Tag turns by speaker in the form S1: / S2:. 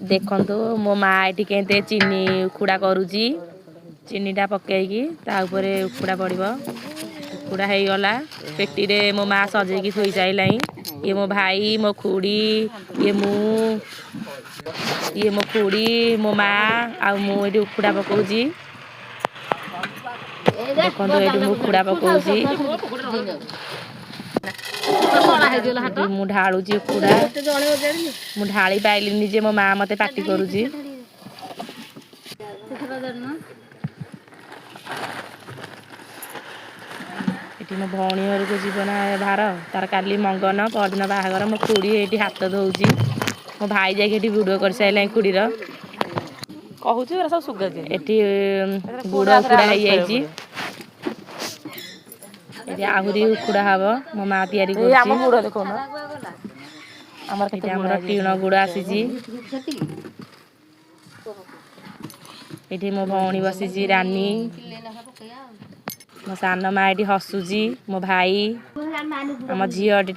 S1: देखु मो माँ ये के चीनी उखुड़ा करुची चीनीटा पकईकी ताऊपर उखुड़ा पड़ो उखुड़ा हो गला पेटी रे मो माँ सजेकी थोई सारा ये मो भाई मो खुड़ी ये मो खुड़ी मो माँ आ मुझे उखुड़ा पकाउची देखो ये उखुड़ा पकाउची मु ढालुची उखुड़ा मु ढाली पाइलिनी जे मो माँ मते पाटी करुची ये मो भौणी घर को जीवन भार तार काली मंगन परदिन बाहागर मो खुड़ी ये हाथ धोची मो भाई जाकि भिडियो कर सारे खुड़ीर कहूँ सब सुगाची गुड़ उखुड़ा हो जाइए आहरी उखुड़ा हम मो माँ तैयारी कर टीण गुड़ आसी ये मो भौणी बसी रानी मो सान माँ ये हसुची मो भाई आम झील